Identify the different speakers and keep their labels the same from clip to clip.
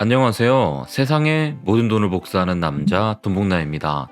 Speaker 1: 안녕하세요. 세상의 모든 돈을 복사하는 남자 돈복나입니다.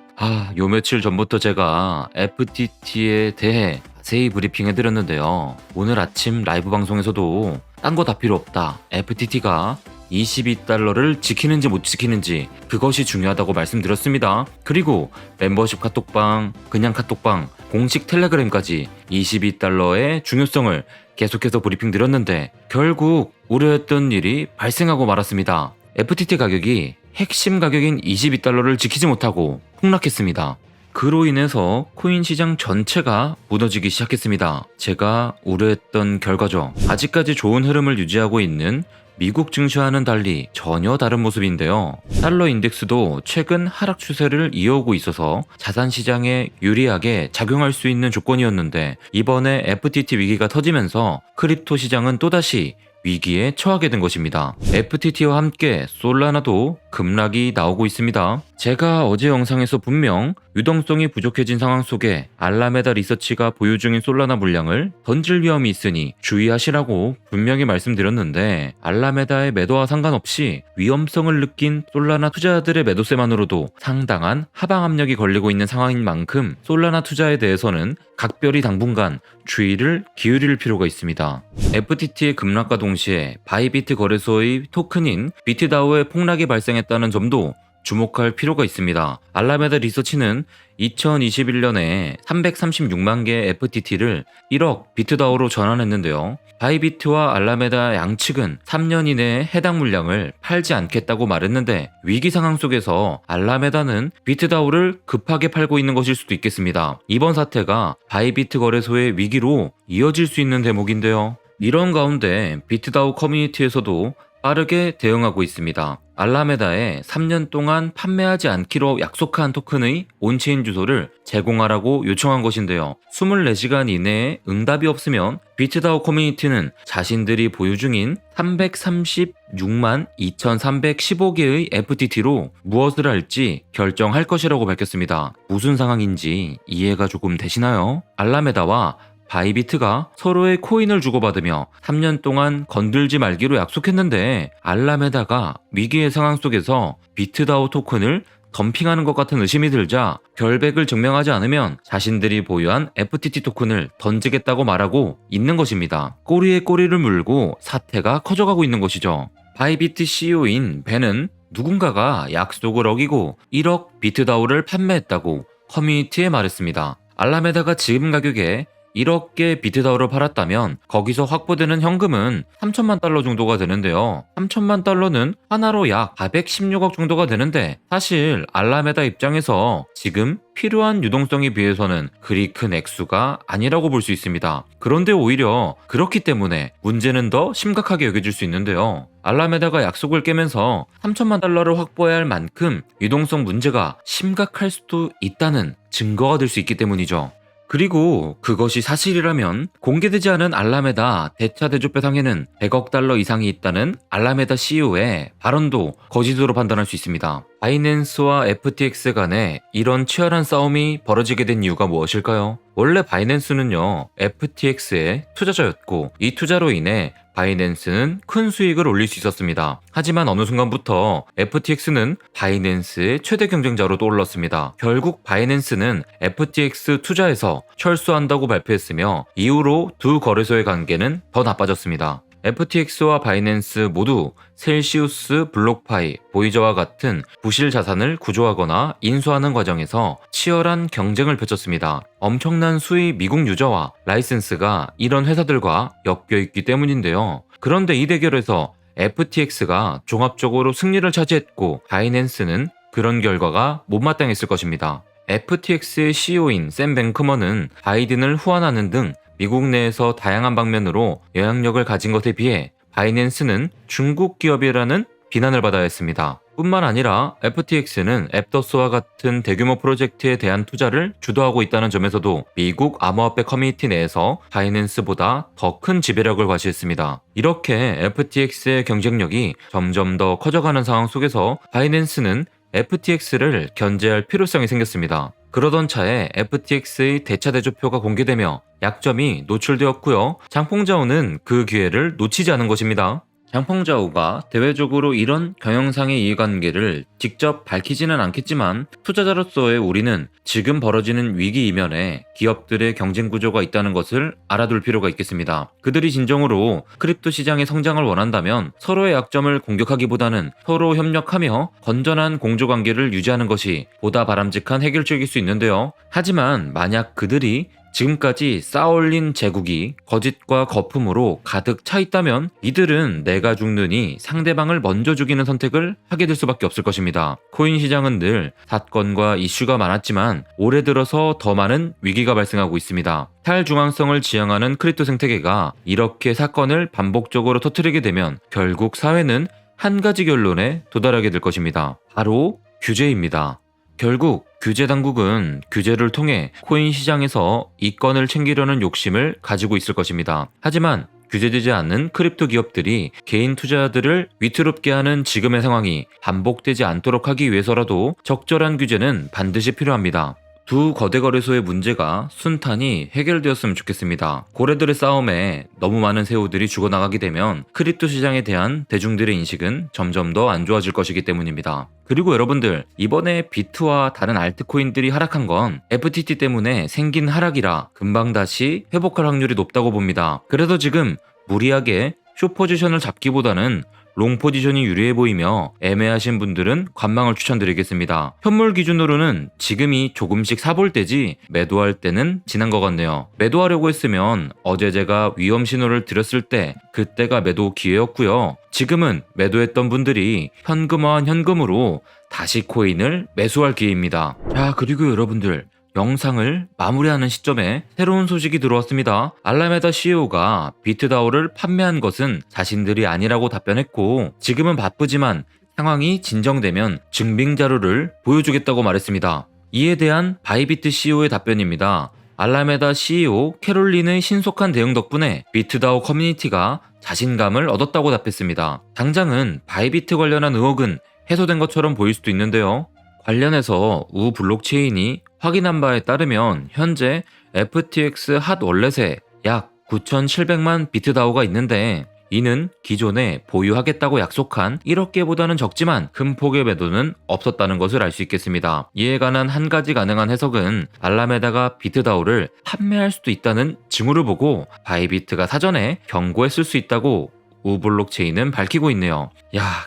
Speaker 1: 요 며칠 전부터 제가 FTT에 대해 자세히 브리핑해 드렸는데요. 오늘 아침 라이브 방송에서도 딴 거 다 필요 없다. FTT가 22달러를 지키는지 못 지키는지 그것이 중요하다고 말씀드렸습니다. 그리고 멤버십 카톡방, 그냥 카톡방, 공식 텔레그램까지 22달러의 중요성을 계속해서 브리핑 드렸는데 결국 우려했던 일이 발생하고 말았습니다. FTT 가격이 핵심 가격인 22달러를 지키지 못하고 폭락했습니다. 그로 인해서 코인 시장 전체가 무너지기 시작했습니다. 제가 우려했던 결과죠. 아직까지 좋은 흐름을 유지하고 있는 미국 증시와는 달리 전혀 다른 모습인데요. 달러 인덱스도 최근 하락 추세를 이어오고 있어서 자산 시장에 유리하게 작용할 수 있는 조건이었는데 이번에 FTT 위기가 터지면서 크립토 시장은 또다시 위기에 처하게 된 것입니다. FTT와 함께 솔라나도 급락이 나오고 있습니다. 제가 어제 영상에서 분명 유동성이 부족해진 상황 속에 알라메다 리서치가 보유 중인 솔라나 물량을 던질 위험이 있으니 주의하시라고 분명히 말씀드렸는데 알라메다의 매도와 상관없이 위험성을 느낀 솔라나 투자자들의 매도세만으로도 상당한 하방 압력이 걸리고 있는 상황인 만큼 솔라나 투자에 대해서는 각별히 당분간 주의를 기울일 필요가 있습니다. FTT의 급락과 동시에 바이비트 거래소의 토큰인 비트다오의 폭락이 발생했다는 점도 주목할 필요가 있습니다. 알라메다 리서치는 2021년에 336만 개의 FTT를 1억 비트다오로 전환했는데요. 바이비트와 알라메다 양측은 3년 이내에 해당 물량을 팔지 않겠다고 말했는데 위기 상황 속에서 알라메다는 비트다오를 급하게 팔고 있는 것일 수도 있겠습니다. 이번 사태가 바이비트 거래소의 위기로 이어질 수 있는 대목인데요. 이런 가운데 비트다오 커뮤니티에서도 빠르게 대응하고 있습니다. 알라메다에 3년 동안 판매하지 않기로 약속한 토큰의 온체인 주소를 제공하라고 요청한 것인데요. 24시간 이내에 응답이 없으면 비트다오 커뮤니티는 자신들이 보유 중인 336만 2315개의 FTT로 무엇을 할지 결정할 것이라고 밝혔습니다. 무슨 상황인지 이해가 조금 되시나요? 알라메다와 바이비트가 서로의 코인을 주고받으며 3년 동안 건들지 말기로 약속했는데 알라메다가 위기의 상황 속에서 비트다오 토큰을 덤핑하는 것 같은 의심이 들자 결백을 증명하지 않으면 자신들이 보유한 FTT 토큰을 던지겠다고 말하고 있는 것입니다. 꼬리에 꼬리를 물고 사태가 커져가고 있는 것이죠. 바이비트 CEO인 벤은 누군가가 약속을 어기고 1억 비트다오를 판매했다고 커뮤니티에 말했습니다. 알라메다가 지금 가격에 1억 개 비트다오를 팔았다면 거기서 확보되는 현금은 3천만 달러 정도가 되는데요. 3천만 달러는 하나로 약 416억 정도가 되는데 사실 알라메다 입장에서 지금 필요한 유동성에 비해서는 그리 큰 액수가 아니라고 볼 수 있습니다. 그런데 오히려 그렇기 때문에 문제는 더 심각하게 여겨질 수 있는데요. 알라메다가 약속을 깨면서 3천만 달러를 확보해야 할 만큼 유동성 문제가 심각할 수도 있다는 증거가 될 수 있기 때문이죠. 그리고 그것이 사실이라면 공개되지 않은 알라메다 대차 대조표 상에는 100억 달러 이상이 있다는 알라메다 CEO의 발언도 거짓으로 판단할 수 있습니다. 바이낸스와 FTX 간에 이런 치열한 싸움이 벌어지게 된 이유가 무엇일까요? 원래 바이낸스는요, FTX의 투자자였고 이 투자로 인해 바이낸스는 큰 수익을 올릴 수 있었습니다. 하지만 어느 순간부터 FTX는 바이낸스의 최대 경쟁자로 떠올랐습니다. 결국 바이낸스는 FTX 투자에서 철수한다고 발표했으며 이후로 두 거래소의 관계는 더 나빠졌습니다. FTX와 바이낸스 모두 셀시우스, 블록파이, 보이저와 같은 부실 자산을 구조하거나 인수하는 과정에서 치열한 경쟁을 펼쳤습니다. 엄청난 수의 미국 유저와 라이센스가 이런 회사들과 엮여있기 때문인데요. 그런데 이 대결에서 FTX가 종합적으로 승리를 차지했고 바이낸스는 그런 결과가 못마땅했을 것입니다. FTX의 CEO인 샘 뱅크먼은 바이든을 후원하는 등 미국 내에서 다양한 방면으로 영향력을 가진 것에 비해 바이낸스는 중국 기업이라는 비난을 받아야 했습니다. 뿐만 아니라 FTX는 앱더스와 같은 대규모 프로젝트에 대한 투자를 주도하고 있다는 점에서도 미국 암호화폐 커뮤니티 내에서 바이낸스보다 더 큰 지배력을 과시했습니다. 이렇게 FTX의 경쟁력이 점점 더 커져가는 상황 속에서 바이낸스는 FTX를 견제할 필요성이 생겼습니다. 그러던 차에 FTX의 대차 대조표가 공개되며 약점이 노출되었고요. 장풍자오는 그 기회를 놓치지 않은 것입니다. 장펑자오가 대외적으로 이런 경영상의 이해관계를 직접 밝히지는 않겠지만 투자자로서의 우리는 지금 벌어지는 위기 이면에 기업들의 경쟁 구조가 있다는 것을 알아둘 필요가 있겠습니다. 그들이 진정으로 크립토 시장의 성장을 원한다면 서로의 약점을 공격하기보다는 서로 협력하며 건전한 공조관계를 유지하는 것이 보다 바람직한 해결책일 수 있는데요. 하지만 만약 그들이 지금까지 쌓아올린 제국이 거짓과 거품으로 가득 차 있다면 이들은 내가 죽느니 상대방을 먼저 죽이는 선택을 하게 될 수밖에 없을 것입니다. 코인 시장은 늘 사건과 이슈가 많았지만 올해 들어서 더 많은 위기가 발생하고 있습니다. 탈중앙성을 지향하는 크립토 생태계가 이렇게 사건을 반복적으로 터뜨리게 되면 결국 사회는 한 가지 결론에 도달하게 될 것입니다. 바로 규제입니다. 결국 규제 당국은 규제를 통해 코인 시장에서 이권을 챙기려는 욕심을 가지고 있을 것입니다. 하지만 규제되지 않는 크립토 기업들이 개인 투자자들을 위태롭게 하는 지금의 상황이 반복되지 않도록 하기 위해서라도 적절한 규제는 반드시 필요합니다. 두 거대 거래소의 문제가 순탄히 해결되었으면 좋겠습니다. 고래들의 싸움에 너무 많은 새우들이 죽어나가게 되면 크립토 시장에 대한 대중들의 인식은 점점 더 안 좋아질 것이기 때문입니다. 그리고 여러분들, 이번에 비트와 다른 알트코인들이 하락한 건 FTT 때문에 생긴 하락이라 금방 다시 회복할 확률이 높다고 봅니다. 그래서 지금 무리하게 숏 포지션을 잡기보다는 롱 포지션이 유리해 보이며 애매하신 분들은 관망을 추천드리겠습니다. 현물 기준으로는 지금이 조금씩 사볼 때지 매도할 때는 지난 것 같네요. 매도하려고 했으면 어제 제가 위험 신호를 드렸을 때 그때가 매도 기회였고요. 지금은 매도했던 분들이 현금화한 현금으로 다시 코인을 매수할 기회입니다. 자, 그리고 여러분들, 영상을 마무리하는 시점에 새로운 소식이 들어왔습니다. 알라메다 CEO가 비트다오를 판매한 것은 자신들이 아니라고 답변했고 지금은 바쁘지만 상황이 진정되면 증빙 자료를 보여주겠다고 말했습니다. 이에 대한 바이비트 CEO의 답변입니다. 알라메다 CEO 캐롤린의 신속한 대응 덕분에 비트다오 커뮤니티가 자신감을 얻었다고 답했습니다. 당장은 바이비트 관련한 의혹은 해소된 것처럼 보일 수도 있는데요. 관련해서 우 블록체인이 확인한 바에 따르면 현재 FTX 핫 월렛에 약 9,700만 비트다오가 있는데 이는 기존에 보유하겠다고 약속한 1억 개보다는 적지만 큰 폭의 매도는 없었다는 것을 알 수 있겠습니다. 이에 관한 한 가지 가능한 해석은 알라메다가 비트다오를 판매할 수도 있다는 징후를 보고 바이비트가 사전에 경고했을 수 있다고 우블록체인은 밝히고 있네요.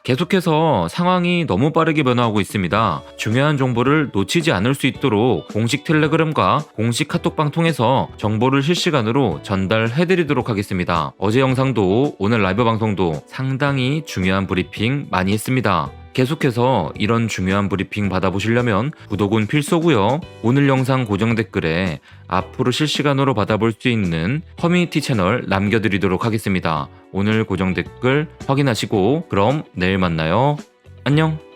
Speaker 1: 계속해서 상황이 너무 빠르게 변화하고 있습니다. 중요한 정보를 놓치지 않을 수 있도록 공식 텔레그램과 공식 카톡방 통해서 정보를 실시간으로 전달해드리도록 하겠습니다. 어제 영상도 오늘 라이브 방송도 상당히 중요한 브리핑 많이 했습니다. 계속해서 이런 중요한 브리핑 받아보시려면 구독은 필수고요. 오늘 영상 고정 댓글에 앞으로 실시간으로 받아볼 수 있는 커뮤니티 채널 남겨드리도록 하겠습니다. 오늘 고정 댓글 확인하시고 그럼 내일 만나요. 안녕.